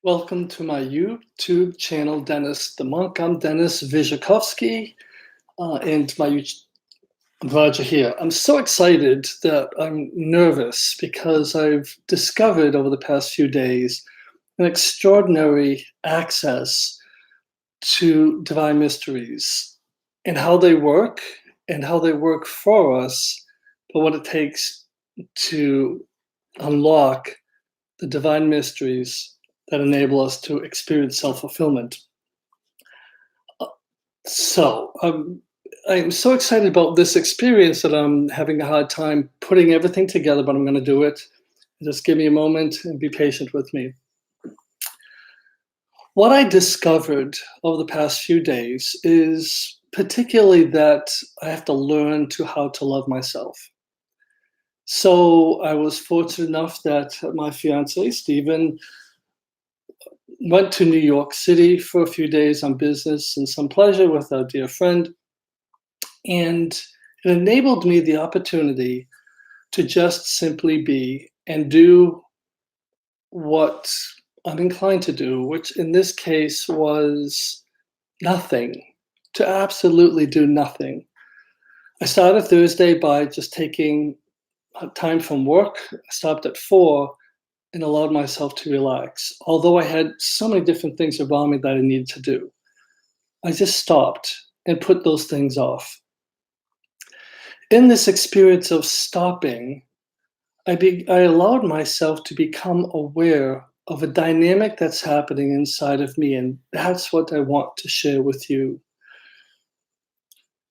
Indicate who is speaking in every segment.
Speaker 1: Welcome to my YouTube channel, Dennis the Monk. I'm Dennis Vyzhakovsky, and I'm glad you're here. I'm so excited that I'm nervous because I've discovered over the past few days an extraordinary access to divine mysteries and how they work for us, but what it takes to unlock the divine mysteries that enable us to experience self-fulfillment. I'm so excited about this experience that I'm having a hard time putting everything together, but I'm going to do it. Just give me a moment and be patient with me. What I discovered over the past few days is particularly that I have to learn how to love myself. So I was fortunate enough that my fiance, Stephen, went to New York City for a few days on business and some pleasure with our dear friend. And it enabled me the opportunity to just simply be and do what I'm inclined to do, which in this case was nothing, to absolutely do nothing. I started Thursday by just taking time from work. I stopped at 4 and allowed myself to relax. Although I had so many different things around me that I needed to do, I just stopped and put those things off. In this experience of stopping, I allowed myself to become aware of a dynamic that's happening inside of me, and that's what I want to share with you.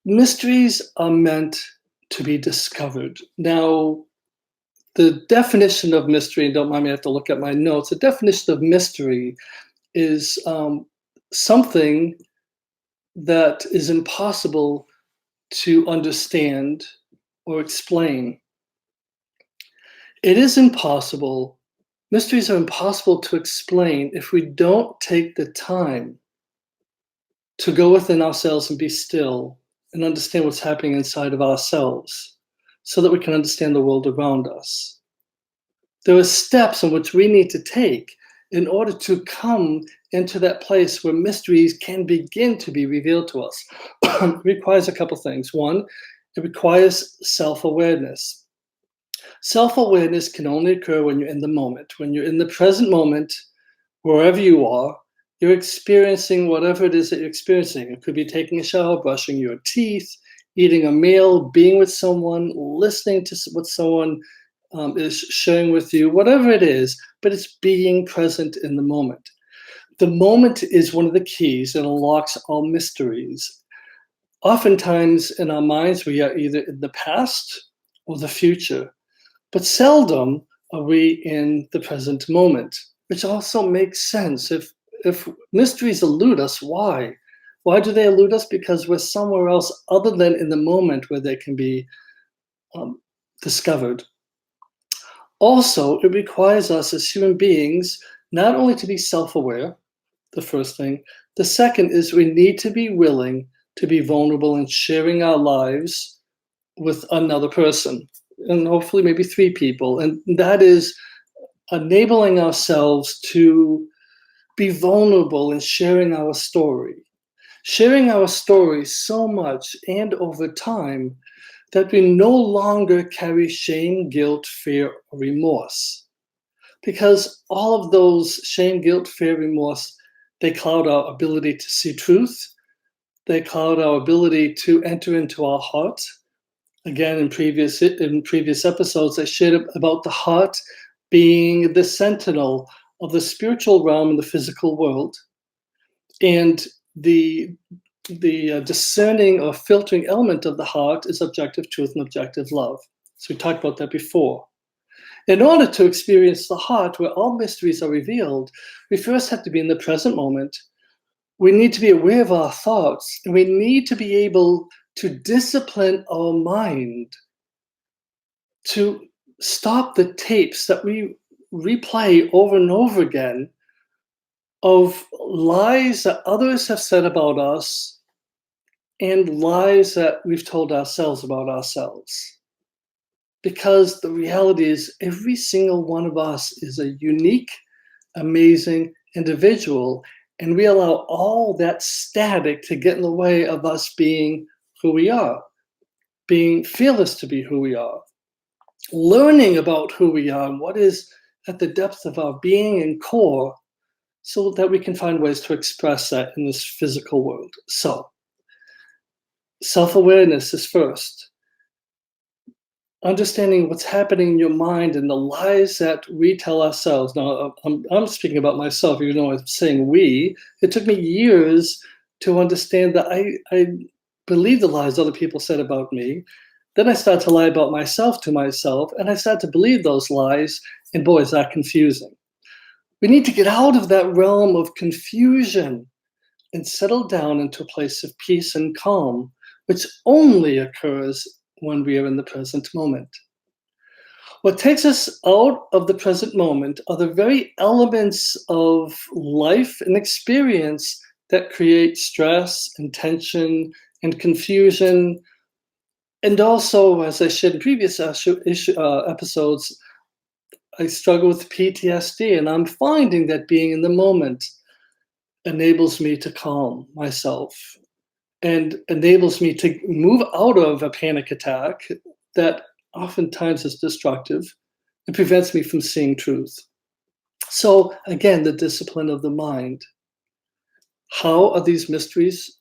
Speaker 1: Mysteries are meant to be discovered. Now, the definition of mystery, and don't mind me, I have to look at my notes. The definition of mystery is something that is impossible to understand or explain. It is impossible. Mysteries are impossible to explain if we don't take the time to go within ourselves and be still and understand what's happening inside of ourselves so that we can understand the world around us. There are steps in which we need to take in order to come into that place where mysteries can begin to be revealed to us. It requires a couple things. One, it requires self-awareness. Self-awareness can only occur when you're in the moment. When you're in the present moment, wherever you are, you're experiencing whatever it is that you're experiencing. It could be taking a shower, brushing your teeth, eating a meal, being with someone, listening to what someone is sharing with you, whatever it is, but it's being present in the moment. The moment is one of the keys that unlocks all mysteries. Oftentimes in our minds, we are either in the past or the future, but seldom are we in the present moment, which also makes sense. If mysteries elude us, why? Why do they elude us? Because we're somewhere else other than in the moment where they can be discovered. Also, it requires us as human beings not only to be self-aware, the first thing. The second is we need to be willing to be vulnerable in sharing our lives with another person, and hopefully maybe 3 people. And that is enabling ourselves to be vulnerable in sharing our story. Sharing our story so much and over time that we no longer carry shame, guilt, fear, or remorse. Because all of those shame, guilt, fear, remorse, they cloud our ability to see truth. They cloud our ability to enter into our heart. Again, in previous episodes, I shared about the heart being the sentinel of the spiritual realm and the physical world. And the discerning or filtering element of the heart is objective truth and objective love. So we talked about that before. In order to experience the heart where all mysteries are revealed, we first have to be in the present moment. We need to be aware of our thoughts, and we need to be able to discipline our mind to stop the tapes that we replay over and over again of lies that others have said about us and lies that we've told ourselves about ourselves. Because the reality is every single one of us is a unique, amazing, individual, and we allow all that static to get in the way of us being who we are, being fearless to be who we are, learning about who we are and what is at the depth of our being and core, so that we can find ways to express that in this physical world. So, self-awareness is first. Understanding what's happening in your mind and the lies that we tell ourselves. Now, I'm speaking about myself, even though I'm saying we. It took me years to understand that I believed the lies other people said about me. Then I started to lie about myself to myself, and I started to believe those lies, and boy, is that confusing. We need to get out of that realm of confusion and settle down into a place of peace and calm, which only occurs when we are in the present moment. What takes us out of the present moment are the very elements of life and experience that create stress and tension and confusion. And also, as I shared in previous episodes, I struggle with PTSD, and I'm finding that being in the moment enables me to calm myself and enables me to move out of a panic attack that oftentimes is destructive and prevents me from seeing truth. So, again, the discipline of the mind. How are these mysteries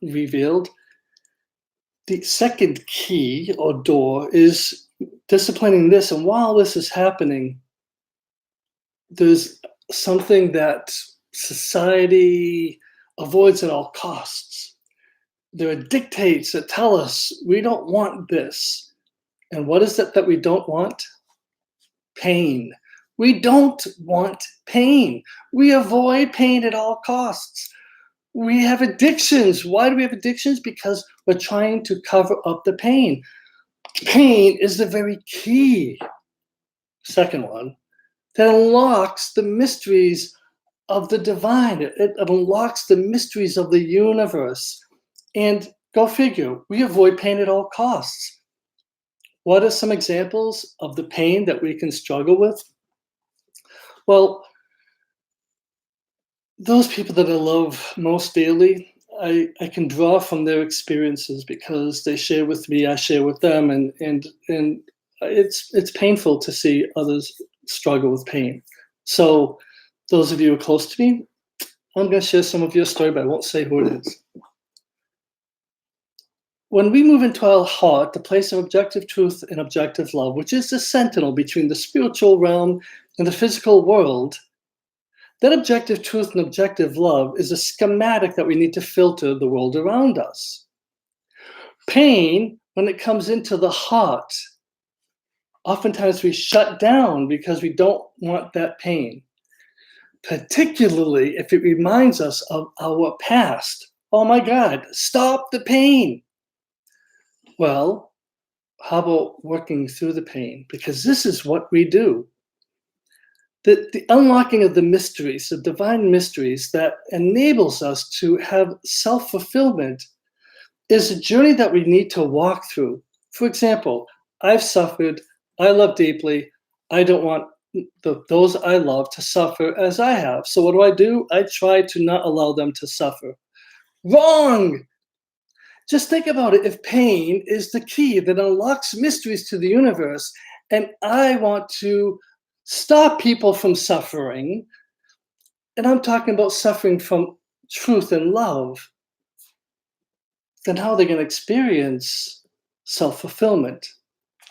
Speaker 1: revealed? The second key or door is disciplining this. And while this is happening, there's something that society avoids at all costs. There are dictates that tell us we don't want this. And what is it that we don't want? Pain. We don't want pain. We avoid pain at all costs. We have addictions. Why do we have addictions? Because we're trying to cover up the pain. Pain is the very key, second one, that unlocks the mysteries of the divine. It unlocks the mysteries of the universe. And go figure, we avoid pain at all costs. What are some examples of the pain that we can struggle with? Well, those people that I love most dearly, I can draw from their experiences because they share with me, I share with them, and it's painful to see others struggle with pain. So those of you who are close to me, I'm going to share some of your story, but I won't say who it is. When we move into our heart, the place of objective truth and objective love, which is the sentinel between the spiritual realm and the physical world, that objective truth and objective love is a schematic that we need to filter the world around us. Pain, when it comes into the heart, oftentimes we shut down because we don't want that pain, particularly if it reminds us of our past. Oh my God, stop the pain. Well, how about working through the pain? Because this is what we do. The unlocking of the mysteries, the divine mysteries that enables us to have self-fulfillment is a journey that we need to walk through. For example, I've suffered, I love deeply, I don't want those I love to suffer as I have. So what do? I try to not allow them to suffer. Wrong! Just think about it. If pain is the key that unlocks mysteries to the universe, and I want to stop people from suffering, and I'm talking about suffering from truth and love, then how are they going to experience self-fulfillment?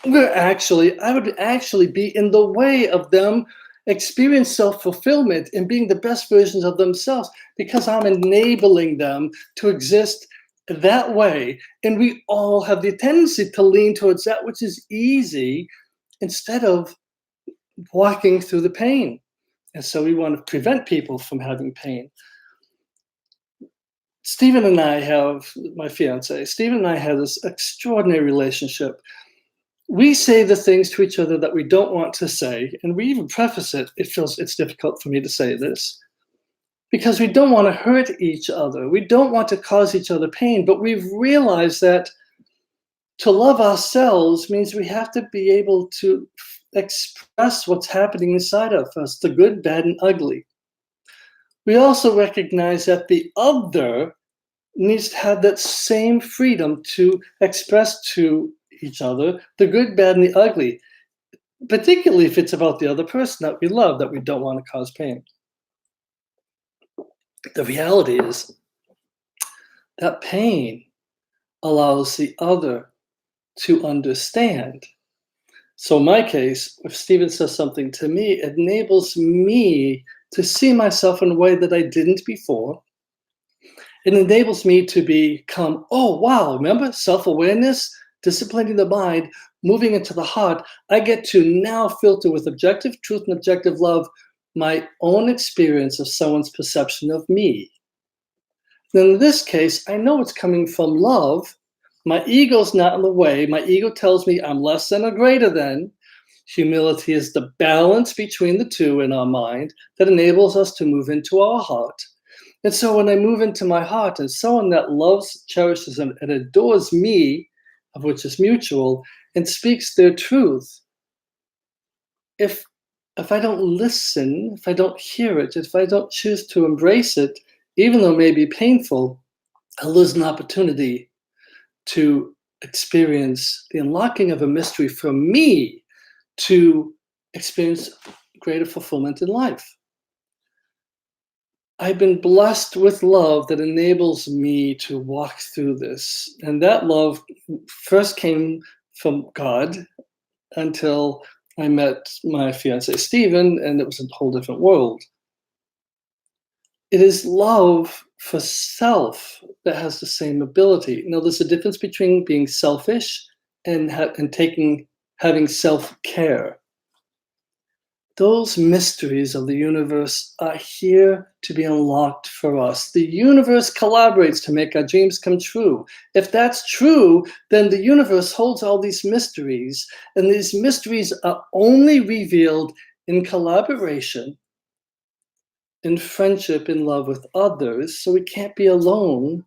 Speaker 1: I would actually be in the way of them experience self-fulfillment and being the best versions of themselves, because I'm enabling them to exist that way. And we all have the tendency to lean towards that which is easy instead of walking through the pain. And so we want to prevent people from having pain. Stephen and I have, my fiance, Stephen and I have this extraordinary relationship. We say the things to each other that we don't want to say, and we even preface it. It's difficult for me to say this, because we don't want to hurt each other. We don't want to cause each other pain, but we've realized that to love ourselves means we have to be able to express what's happening inside of us, the good, bad, and ugly. We also recognize that the other needs to have that same freedom to express to each other the good, bad, and the ugly, particularly if it's about the other person that we love, that we don't want to cause pain. The reality is that pain allows the other to understand. So in my case, if Stephen says something to me, it enables me to see myself in a way that I didn't before. It enables me to become, oh, wow, remember self-awareness, disciplining the mind, moving into the heart. I get to now filter with objective truth and objective love my own experience of someone's perception of me. Then in this case, I know it's coming from love. My ego's not in the way. My ego tells me I'm less than or greater than. Humility is the balance between the two in our mind that enables us to move into our heart. And so when I move into my heart and someone that loves, cherishes, and adores me, of which is mutual, and speaks their truth, if I don't listen, if I don't hear it, if I don't choose to embrace it, even though it may be painful, I lose an opportunity to experience the unlocking of a mystery for me to experience greater fulfillment in life. I've been blessed with love that enables me to walk through this. And that love first came from God until I met my fiance, Stephen, and it was a whole different world. It is love for self that has the same ability. Now, there's a difference between being selfish and having self-care. Those mysteries of the universe are here to be unlocked for us. The universe collaborates to make our dreams come true. If that's true, then the universe holds all these mysteries, and these mysteries are only revealed in collaboration, in friendship, in love with others. So we can't be alone.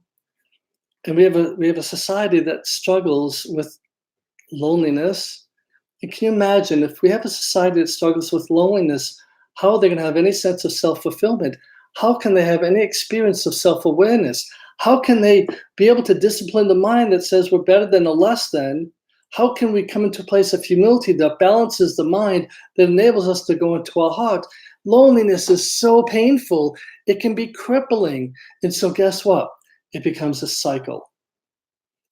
Speaker 1: And we have a society that struggles with loneliness. And can you imagine if we have a society that struggles with loneliness, how are they going to have any sense of self-fulfillment? How can they have any experience of self-awareness? How can they be able to discipline the mind that says we're better than or less than? How can we come into a place of humility that balances the mind, that enables us to go into our heart? Loneliness is so painful, it can be crippling. And so guess what? It becomes a cycle.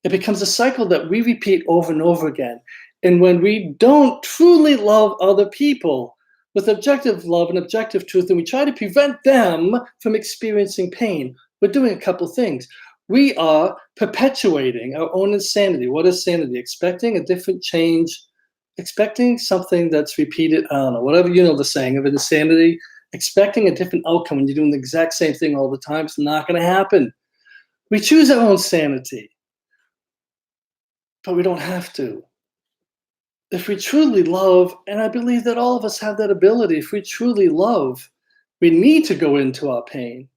Speaker 1: It becomes a cycle that we repeat over and over again. And when we don't truly love other people with objective love and objective truth, and we try to prevent them from experiencing pain, we're doing a couple things. We are perpetuating our own insanity. What is sanity? Expecting a different change, expecting something that's repeated, I don't know, whatever, you know the saying of insanity, expecting a different outcome when you're doing the exact same thing all the time. It's not going to happen. We choose our own sanity, but we don't have to. If we truly love, and I believe that all of us have that ability, if we truly love, we need to go into our pain.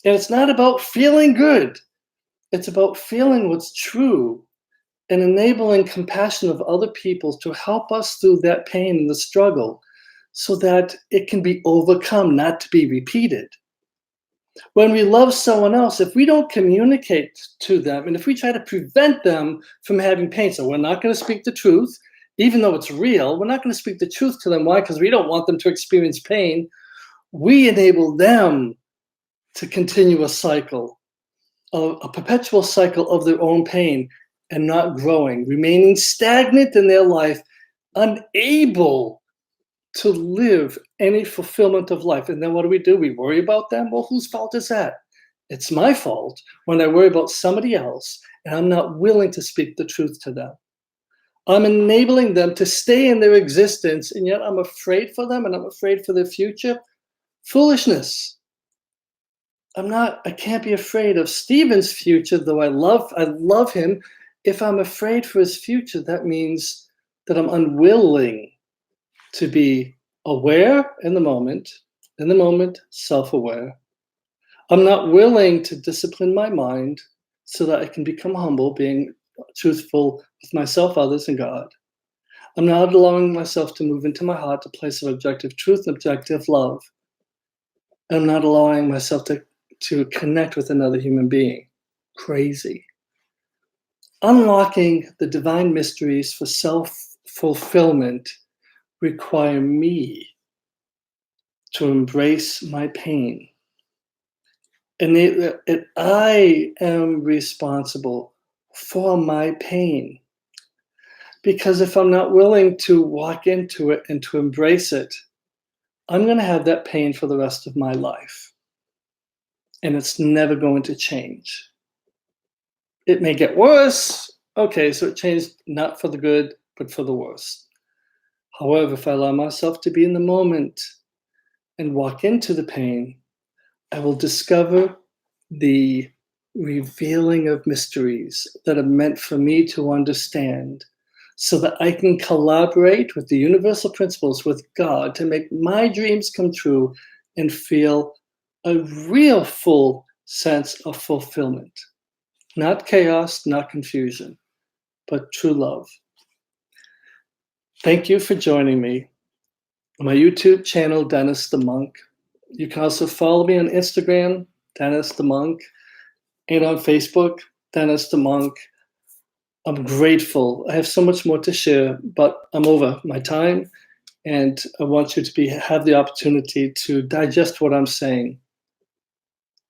Speaker 1: And it's not about feeling good. It's about feeling what's true and enabling compassion of other people to help us through that pain and the struggle so that it can be overcome, not to be repeated. When we love someone else, if we don't communicate to them, and if we try to prevent them from having pain, so we're not going to speak the truth, even though it's real, we're not going to speak the truth to them. Why? Because we don't want them to experience pain. We enable them to continue a cycle, a perpetual cycle of their own pain and not growing, remaining stagnant in their life, unable to live any fulfillment of life. And then what do? We worry about them? Well, whose fault is that? It's my fault when I worry about somebody else and I'm not willing to speak the truth to them. I'm enabling them to stay in their existence, and yet I'm afraid for them and I'm afraid for their future. Foolishness. I can't be afraid of Stephen's future, though I love him. If I'm afraid for his future, that means that I'm unwilling to be aware in the moment, self-aware. I'm not willing to discipline my mind so that I can become humble, being truthful with myself, others, and God. I'm not allowing myself to move into my heart, a place of objective truth and objective love. I'm not allowing myself to connect with another human being. Crazy. Unlocking the divine mysteries for self-fulfillment require me to embrace my pain. And I am responsible for my pain. Because if I'm not willing to walk into it and to embrace it, I'm going to have that pain for the rest of my life. And it's never going to change. It may get worse. Okay, so it changed not for the good, but for the worse. However, if I allow myself to be in the moment and walk into the pain, I will discover the revealing of mysteries that are meant for me to understand so that I can collaborate with the universal principles, with God, to make my dreams come true and feel a real full sense of fulfillment. Not chaos, not confusion, but true love. Thank you for joining me on my YouTube channel, Dennis the Monk. You can also follow me on Instagram, Dennis the Monk, and on Facebook, Dennis the Monk. I'm grateful. I have so much more to share, but I'm over my time, and I want you to have the opportunity to digest what I'm saying.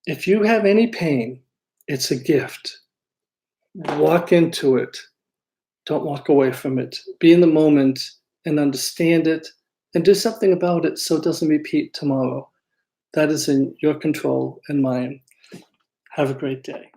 Speaker 1: If you have any pain, it's a gift. Walk into it. Don't walk away from it. Be in the moment and understand it and do something about it so it doesn't repeat tomorrow. That is in your control and mine. Have a great day.